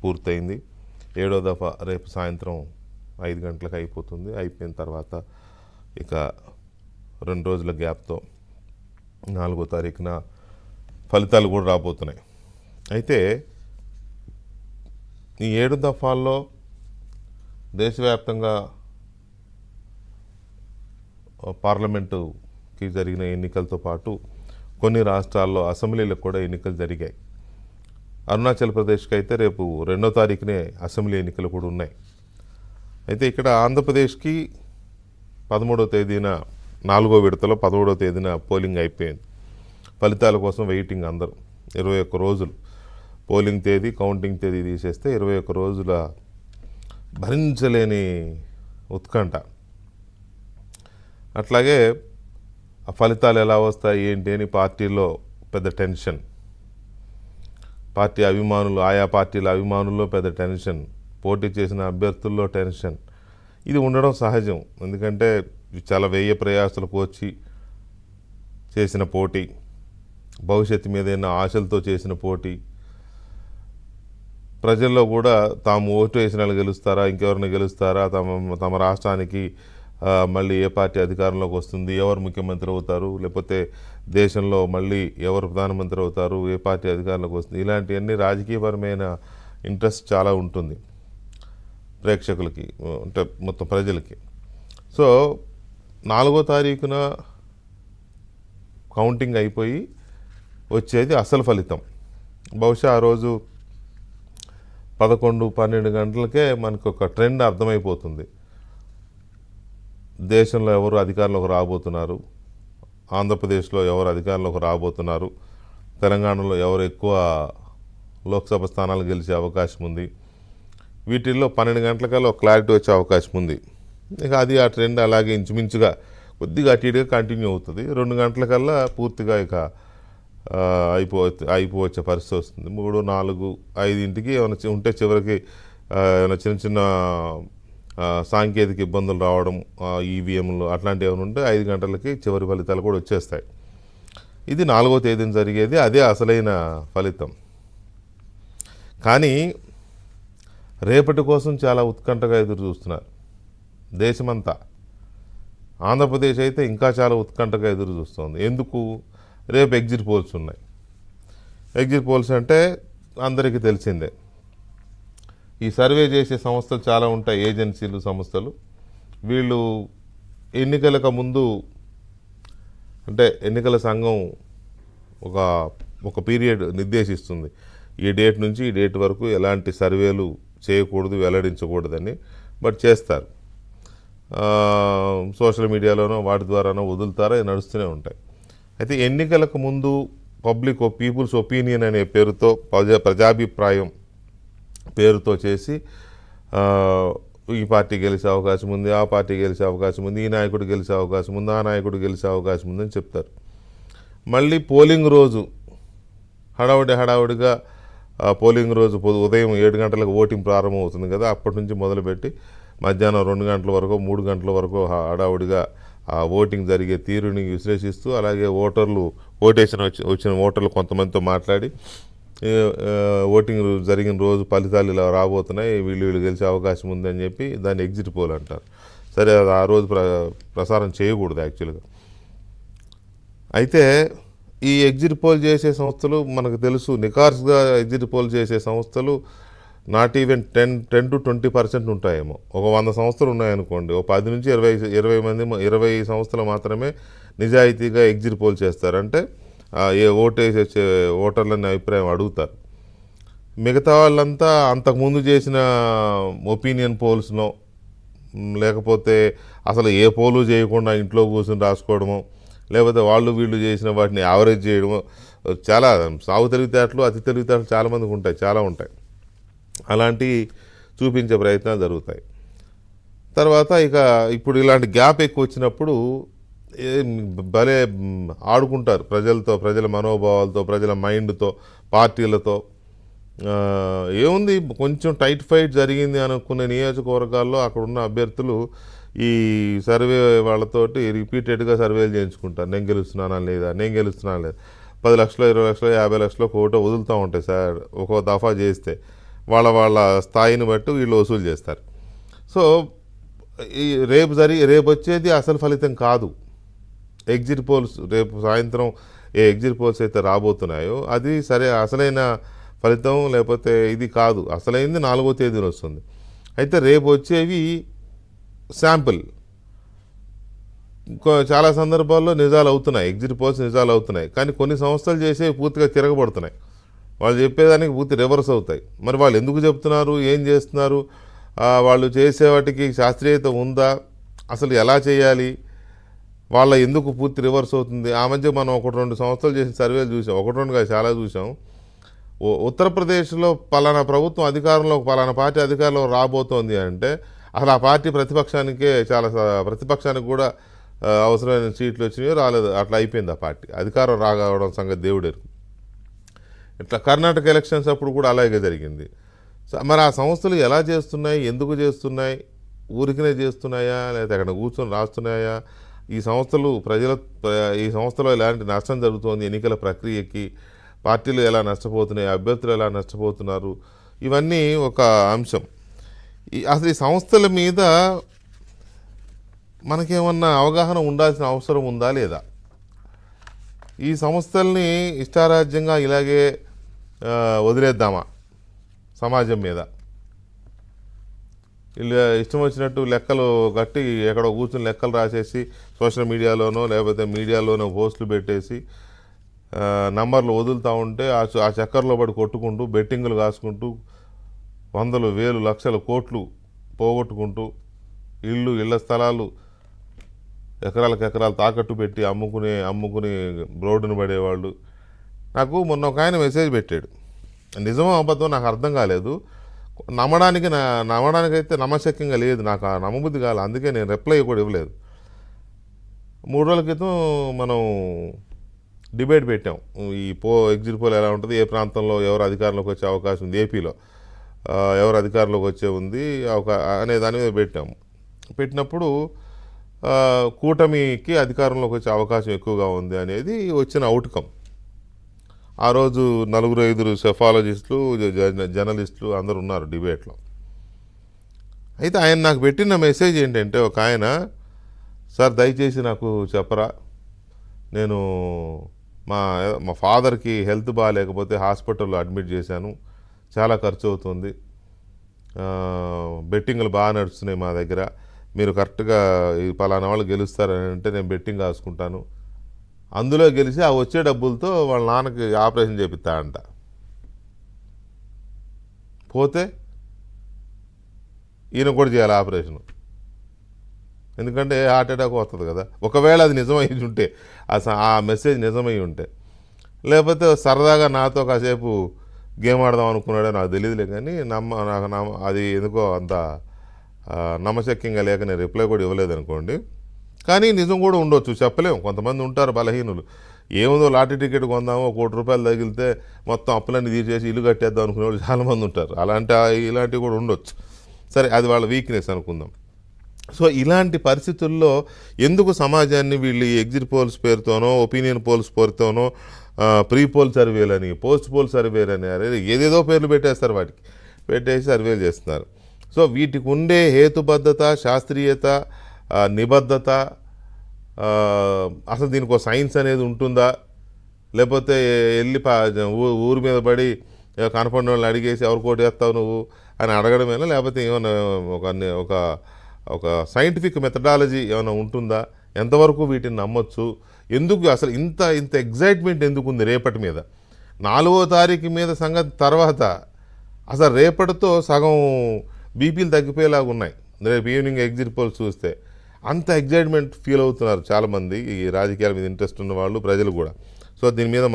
పూర్తయింది. 7వ దఫా రేపు సాయంత్రం 5 గంటలకు అయిపోతుంది. అయిపోయిన తర్వాత ఇక 2 రోజుల గ్యాప్తో 4వ తారీఖున ఫలితాలు కూడా రాబోతున్నాయి. అయితే ఈ 7 దఫాల్లో దేశవ్యాప్తంగా పార్లమెంటుకి జరిగిన ఎన్నికలతో పాటు కొన్ని రాష్ట్రాల్లో అసెంబ్లీలకు కూడా ఎన్నికలు జరిగాయి. అరుణాచల్ ప్రదేశ్కి అయితే రేపు 2వ తారీఖునే అసెంబ్లీ ఎన్నికలు కూడా ఉన్నాయి. అయితే ఇక్కడ ఆంధ్రప్రదేశ్కి 13వ తేదీన 4వ విడతలో 13వ తేదీన పోలింగ్ అయిపోయింది. ఫలితాల కోసం వెయిటింగ్ అందరూ. 21 రోజులు పోలింగ్ తేదీ, కౌంటింగ్ తేదీ తీసేస్తే 21 రోజుల భరించలేని ఉత్కంఠ. అట్లాగే ఆ ఫలితాలు ఎలా వస్తాయి ఏంటి అని పార్టీలో పెద్ద టెన్షన్, పార్టీ అభిమానులు, ఆయా పార్టీల అభిమానుల్లో పెద్ద టెన్షన్, పోటీ చేసిన అభ్యర్థుల్లో టెన్షన్. ఇది ఉండడం సహజం. ఎందుకంటే చాలా వ్యయ ప్రయాసాలకు వచ్చి చేసిన పోటీ, భవిష్యత్తు మీద ఏదైనా ఆశలతో చేసిన పోటీ, ప్రజల్లో కూడా తాము ఓటు వేసిన వాళ్ళు గెలుస్తారా, ఇంకెవరిని గెలుస్తారా, తమ రాష్ట్రానికి మళ్ళీ ఏ పార్టీ అధికారంలోకి వస్తుంది, ఎవరు ముఖ్యమంత్రి అవుతారు, లేకపోతే దేశంలో మళ్ళీ ఎవరు ప్రధానమంత్రి అవుతారు, ఏ పార్టీ అధికారంలోకి వస్తుంది, ఇలాంటివన్నీ రాజకీయపరమైన ఇంట్రెస్ట్ చాలా ఉంటుంది ప్రేక్షకులకి, అంటే మొత్తం ప్రజలకి. సో 4వ తారీఖున కౌంటింగ్ అయిపోయి వచ్చేది అసలు ఫలితం. బహుశా ఆ రోజు 11-12 గంటలకే మనకు ఒక ట్రెండ్ అర్థమైపోతుంది. దేశంలో ఎవరు అధికారంలోకి రాబోతున్నారు, ఆంధ్రప్రదేశ్లో ఎవరు అధికారంలోకి రాబోతున్నారు, తెలంగాణలో ఎవరు ఎక్కువ లోక్సభ స్థానాలు గెలిచే అవకాశం ఉంది, వీటిల్లో 12 గంటలకల్లా ఒక క్లారిటీ వచ్చే అవకాశం ఉంది. ఇక అది ఆ ట్రెండ్ అలాగే ఇంచుమించుగా కొద్దిగా అటు ఇటుగా కంటిన్యూ అవుతుంది. 2 గంటలకల్లా పూర్తిగా ఇక అయిపోవచ్చే పరిస్థితి వస్తుంది. 3, 4, 5ంటికి ఏమైనా ఉంటే చివరికి ఏమైనా చిన్న చిన్న సాంకేతిక ఇబ్బందులు రావడం, ఈవీఎంలు అట్లాంటివి ఏమైనా ఉంటే 5 గంటలకి చివరి ఫలితాలు కూడా వచ్చేస్తాయి. ఇది 4వ తేదీన జరిగేది, అదే అసలైన ఫలితం. కానీ రేపటి కోసం చాలా ఉత్కంఠగా ఎదురు చూస్తున్నారు దేశమంతా. ఆంధ్రప్రదేశ్ అయితే ఇంకా చాలా ఉత్కంఠగా ఎదురు చూస్తుంది. ఎందుకు? రేపు ఎగ్జిట్ పోల్స్ ఉన్నాయి. ఎగ్జిట్ పోల్స్ అంటే అందరికీ తెలిసిందే. ఈ సర్వే చేసే సంస్థలు చాలా ఉంటాయి, ఏజెన్సీలు, సంస్థలు. వీళ్ళు ఎన్నికలకు ముందు, అంటే ఎన్నికల సంఘం ఒక పీరియడ్ నిర్దేశిస్తుంది, ఈ డేట్ నుంచి ఈ డేట్ వరకు ఎలాంటి సర్వేలు చేయకూడదు, వెల్లడించకూడదని. బట్ చేస్తారు. సోషల్ మీడియాలోనో వాటి ద్వారానో వదులుతారో నడుస్తూనే ఉంటాయి. అయితే ఎన్నికలకు ముందు పీపుల్స్ ఒపీనియన్ అనే పేరుతో, ప్రజాభిప్రాయం పేరుతో చేసి ఈ పార్టీ గెలిచే అవకాశం ఉంది, ఆ పార్టీ గెలిచే అవకాశం ఉంది, ఈ నాయకుడు గెలిచే అవకాశం ఉంది, ఆ నాయకుడు గెలిచే అవకాశం ఉందని చెప్తారు. మళ్ళీ పోలింగ్ రోజు హడావుడిగా పోలింగ్ రోజు ఉదయం 7 గంటలకు ఓటింగ్ ప్రారంభం అవుతుంది కదా, అప్పటి నుంచి మొదలుపెట్టి మధ్యాహ్నం 2 గంటల వరకు 3 గంటల వరకు హడావుడిగా ఆ ఓటింగ్ జరిగే తీరుని విశ్లేషిస్తూ, అలాగే వచ్చిన ఓటర్లు కొంతమందితో మాట్లాడి, ఓటింగ్ జరిగిన రోజు ఫలితాలు ఇలా రాబోతున్నాయి, వీళ్ళు గెలిచే అవకాశం ఉందని చెప్పి దాన్ని ఎగ్జిట్ పోల్ అంటారు. సరే, అది ఆ రోజు ప్రసారం చేయకూడదు యాక్చువల్గా. అయితే ఈ ఎగ్జిట్ పోల్ చేసే సంస్థలు మనకు తెలుసు, నికార్స్గా ఎగ్జిట్ పోల్ చేసే సంస్థలు నాట్ ఈవెన్ 10 to 20% ఉంటాయేమో. ఒక 100 సంస్థలు ఉన్నాయనుకోండి, ఒక 10 నుంచి 20 సంస్థలు మాత్రమే నిజాయితీగా ఎగ్జిట్ పోల్ చేస్తారు. అంటే ఏ ఓటేసే ఓటర్లని అభిప్రాయం అడుగుతారు. మిగతా వాళ్ళంతా అంతకుముందు చేసిన ఒపీనియన్ పోల్స్నో, లేకపోతే అసలు ఏ పోలు చేయకుండా ఇంట్లో కూర్చొని రాసుకోవడమో, లేకపోతే వీళ్ళు చేసిన వాటిని యావరేజ్ చేయడమో, చాలా సాగు తెలివితేటలు, అతి తెలివితేటలు చాలామందికి ఉంటాయి, చాలా ఉంటాయి. అలాంటివి చూపించే ప్రయత్నాలు జరుగుతాయి. తర్వాత ఇప్పుడు ఇలాంటి గ్యాప్ ఎక్కువ వచ్చినప్పుడు భలే ఆడుకుంటారు ప్రజలతో, ప్రజల మనోభావాలతో, ప్రజల మైండ్తో, పార్టీలతో. ఏముంది, కొంచెం టైట్ ఫైట్ జరిగింది అనుకునే నియోజకవర్గాల్లో అక్కడున్న అభ్యర్థులు ఈ సర్వే వాళ్ళతోటి రిపీటెడ్గా సర్వేలు చేయించుకుంటారు. నేను గెలుస్తున్నానా లేదా, 10 లక్షలు, 20 లక్షలు, 50 లక్షలు కోట వదులుతూ ఉంటాయి సార్ ఒక దఫా చేస్తే. వాళ్ళ వాళ్ళ స్థాయిని బట్టి వీళ్ళు వసూలు చేస్తారు. సో ఈ రేపు వచ్చేది అసలు ఫలితం కాదు. ఎగ్జిట్ పోల్స్ రేపు సాయంత్రం ఏ ఎగ్జిట్ పోల్స్ అయితే రాబోతున్నాయో అది అసలైన ఫలితం లేకపోతే ఇది కాదు. అసలైంది 4వ తేదీన వస్తుంది. అయితే రేపు వచ్చేవి శాంపుల్. చాలా సందర్భాల్లో నిజాలు అవుతున్నాయి, ఎగ్జిట్ పోల్స్ నిజాలు అవుతున్నాయి. కానీ కొన్ని సంస్థలు చేసేవి పూర్తిగా తిరగబడుతున్నాయి. వాళ్ళు చెప్పేదానికి పూర్తి రివర్స్ అవుతాయి. మరి వాళ్ళు ఎందుకు చెప్తున్నారు, ఏం చేస్తున్నారు, వాళ్ళు చేసే వాటికి శాస్త్రీయత ఉందా, అసలు ఎలా చేయాలి, వాళ్ళ ఎందుకు పూర్తి రివర్స్ అవుతుంది. ఆ మధ్య మనం 1-2 సంస్థలు చేసిన సర్వేలు చూసాం. 1-2 కాదు, చాలా చూసాం. ఉత్తరప్రదేశ్లో పలానా ప్రభుత్వం అధికారంలో, పలానా పార్టీ అధికారంలో రాబోతోంది అంటే అసలు ఆ పార్టీ ప్రతిపక్షానికి కూడా అవసరమైన సీట్లు వచ్చినాయో రాలేదు, అట్లా అయిపోయింది ఆ పార్టీ. అధికారం రావడం సంగతి దేవుడేరు. ఇట్లా కర్ణాటక ఎలక్షన్స్ అప్పుడు కూడా అలాగే జరిగింది. మరి ఆ సంస్థలు ఎలా చేస్తున్నాయి, ఎందుకు చేస్తున్నాయి, ఊరికనే చేస్తున్నాయా లేకపోతే అక్కడ కూర్చొని రాస్తున్నాయా, ఈ సంస్థలో ఎలాంటి నష్టం జరుగుతోంది, ఎన్నికల ప్రక్రియకి పార్టీలు ఎలా నష్టపోతున్నాయి, అభ్యర్థులు ఎలా నష్టపోతున్నారు, ఇవన్నీ ఒక అంశం. అసలు ఈ సంస్థల మీద మనకేమన్నా అవగాహన ఉండాల్సిన అవసరం ఉందా లేదా? ఈ సంస్థల్ని ఇష్టారాజ్యంగా ఇలాగే వదిలేద్దామా సమాజం మీద? వీళ్ళు ఇష్టం వచ్చినట్టు లెక్కలు కట్టి ఎక్కడో కూర్చొని లెక్కలు రాసేసి సోషల్ మీడియాలోనో లేకపోతే మీడియాలోనో పోస్టులు పెట్టేసి నంబర్లు వదులుతూ ఉంటే ఆ చక్కర్లో పడి కొట్టుకుంటూ బెట్టింగులు కాసుకుంటూ వందలు వేలు లక్షల కోట్లు పోగొట్టుకుంటూ ఇళ్ల స్థలాలు ఎకరాలకు ఎకరాలు తాకట్టు పెట్టి అమ్ముకుని రోడ్డును పడేవాళ్ళు. నాకు మొన్న ఒక ఆయన మెసేజ్ పెట్టాడు. నిజమో అబద్ధం నాకు అర్థం కాలేదు. నమ్మడానికైతే నమ్మశక్యంగా లేదు, నాకు ఆ నమ్మబుద్ధి కాలేదు. అందుకే నేను రిప్లై కూడా ఇవ్వలేదు. 3 రోజుల క్రితం మనం డిబేట్ పెట్టాం. ఈ ఎగ్జిట్ పోల్ ఎలా ఉంటుంది, ఏ ప్రాంతంలో ఎవరు అధికారంలోకి వచ్చే అవకాశం ఉంది, ఏపీలో ఎవరు అధికారంలోకి వచ్చే ఉంది అనే దాని మీద పెట్టినప్పుడు కూటమికి అధికారంలోకి వచ్చే అవకాశం ఎక్కువగా ఉంది అనేది వచ్చిన అవుట్కమ్. ఆ రోజు 4-5 సెఫాలజిస్టులు, జర్నలిస్టులు అందరూ ఉన్నారు డిబేట్లో. అయితే ఆయన నాకు పెట్టిన మెసేజ్ ఏంటంటే, ఒక ఆయన, సార్ దయచేసి నాకు చెప్పరా, నేను మా ఫాదర్కి హెల్త్ బాగాలేకపోతే హాస్పిటల్లో అడ్మిట్ చేశాను, చాలా ఖర్చు అవుతుంది, బెట్టింగ్లు బాగా నడుస్తున్నాయి మా దగ్గర, మీరు కరెక్ట్గా ఈ పలానా వాళ్ళు గెలుస్తారని అంటే నేను బెట్టింగ్ కాసుకుంటాను, అందులో గెలిచి ఆ వచ్చే డబ్బులతో వాళ్ళ నాన్నకి ఆపరేషన్ చేపిస్తాడంట. పోతే ఈయన కూడా చేయాలి ఆపరేషను, ఎందుకంటే హార్ట్ అటాక్ వస్తుంది కదా. ఒకవేళ అది నిజమై ఉంటే, ఆ మెసేజ్ నిజమై ఉంటే, లేకపోతే సరదాగా నాతో కాసేపు గేమ్ ఆడదాం అనుకున్నాడో నాకు తెలియదులే. కానీ అది ఎందుకో అంత నమ్మశక్యంగా లేక నేను రిప్లై కూడా ఇవ్వలేదు అనుకోండి. కానీ నిజం కూడా ఉండొచ్చు, చెప్పలేము. కొంతమంది ఉంటారు బలహీనులు, ఏముందో లాటరీ టికెట్ కొందామో ₹1 కోటి తగిలితే మొత్తం అప్పులన్నీ తీసేసి ఇల్లు కట్టేద్దాం అనుకునే వాళ్ళు చాలామంది ఉంటారు. ఇలాంటివి కూడా ఉండొచ్చు. సరే, అది వాళ్ళ వీక్నెస్ అనుకుందాం. సో ఇలాంటి పరిస్థితుల్లో ఎందుకు సమాజాన్ని వీళ్ళు ఎగ్జిట్ పోల్స్ పేరుతోనో, ఒపీనియన్ పోల్స్ పేరుతోనో, ప్రీ పోల్ సర్వేలని, పోస్ట్ పోల్ సర్వేలని, ఏదేదో పేర్లు పెట్టేస్తారు, వాటికి పెట్టేసి సర్వేలు చేస్తున్నారు. సో వీటికి ఉండే హేతుబద్ధత, శాస్త్రీయత, నిబద్ధత, అసలు దీనికి ఒక సైన్స్ అనేది ఉంటుందా, లేకపోతే వెళ్ళి ఊరి మీద పడి కనపడిన వాళ్ళని అడిగేసి ఎవరు కోటి వేస్తావు నువ్వు అని అడగడమేనా, లేకపోతే ఏమైనా ఒక సైంటిఫిక్ మెథడాలజీ ఏమైనా ఉంటుందా, ఎంతవరకు వీటిని నమ్మొచ్చు, ఎందుకు అసలు ఇంత ఎగ్జైట్మెంట్ ఎందుకు ఉంది రేపటి మీద? 4వ తారీఖు మీద సంగతి తర్వాత, అసలు రేపటితో సగం బీపీలు తగ్గిపోయేలాగా ఉన్నాయి. రేపు ఈవినింగ్ ఎగ్జిట్ పోల్స్ చూస్తే అంత ఎగ్జైట్మెంట్ ఫీల్ అవుతున్నారు చాలామంది, ఈ రాజకీయాల మీద ఇంట్రెస్ట్ ఉన్న వాళ్ళు, ప్రజలు కూడా. సో దీని మీద మనం